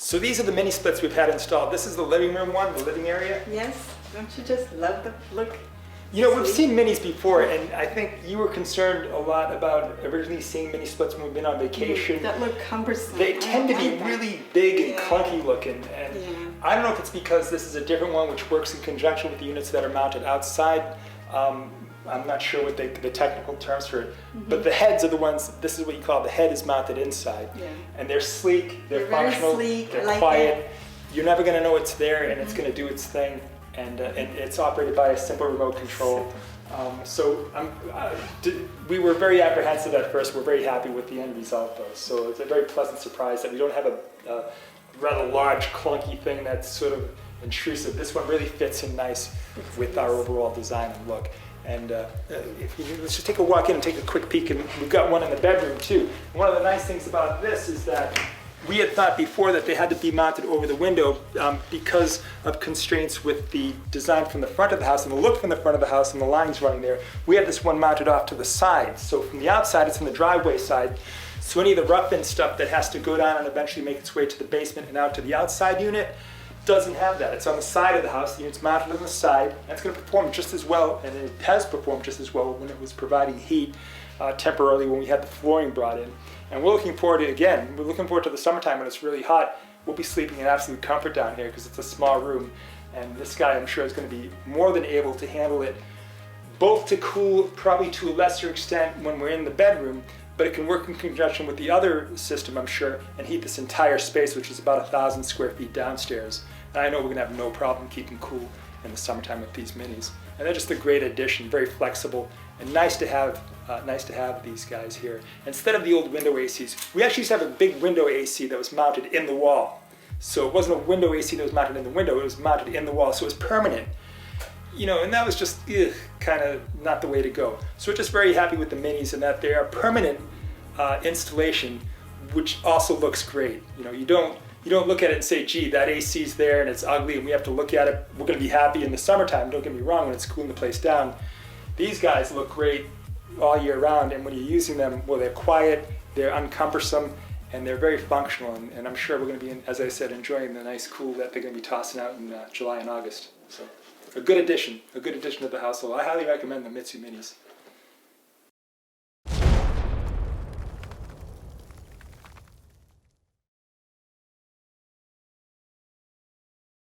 So these are the mini splits we've had installed. This is the living room one, the living area. Yes, don't you just love the look? You know, we've seen minis before, and I think you were concerned a lot about originally seeing mini splits when we've been on vacation. That look cumbersome. They tend to be really big and clunky looking, and I don't know if it's because this is a different one which works in conjunction with the units that are mounted outside. I'm not sure what the technical terms for it, but the heads are the ones, this is what you call, the head is mounted inside. And they're sleek, they're functional, very sleek, they're like quiet. You're never going to know it's there, and it's going to do its thing. And it's operated by a simple remote control. We were very apprehensive at first. We're very happy with the end result though. So it's a very pleasant surprise that we don't have a rather large clunky thing that's sort of intrusive. This one really fits in nice with our overall design and look. And let's just take a walk in and take a quick peek. And we've got one in the bedroom too. One of the nice things about this is that we had thought before that they had to be mounted over the window because of constraints with the design from the front of the house and the look from the front of the house and the lines running there. We had this one mounted off to the side. So from the outside, it's on the driveway side. So any of the rough-in stuff that has to go down and eventually make its way to the basement and out to the outside unit doesn't have that. It's on the side of the house. The unit's mounted on the side. And it's going to perform just as well, and it has performed just as well when it was providing heat temporarily when we had the flooring brought in. And we're looking forward to, again, we're looking forward to the summertime when it's really hot. We'll be sleeping in absolute comfort down here because it's a small room. And this guy, I'm sure, is going to be more than able to handle it, both to cool, probably to a lesser extent when we're in the bedroom, but it can work in conjunction with the other system, I'm sure, and heat this entire space, which is about 1,000 square feet downstairs. And I know we're going to have no problem keeping cool in the summertime with these minis. And they're just a great addition, very flexible, and nice to have these guys here. Instead of the old window ACs, we actually used to have a big window AC that was mounted in the wall. So it wasn't a window AC that was mounted in the window, it was mounted in the wall, so it was permanent. You know, and that was just kind of not the way to go. So we're just very happy with the minis and that they are permanent installation, which also looks great. You know, you don't look at it and say, gee, that AC's there and it's ugly and we have to look at it. We're going to be happy in the summertime, don't get me wrong, when it's cooling the place down. These guys look great all year round, and when you're using them, well, they're quiet, they're uncumbersome, and they're very functional. And I'm sure we're going to be, as I said, enjoying the nice cool that they're going to be tossing out in July and August. So a good addition to the household. I highly recommend the Mitsu Minis.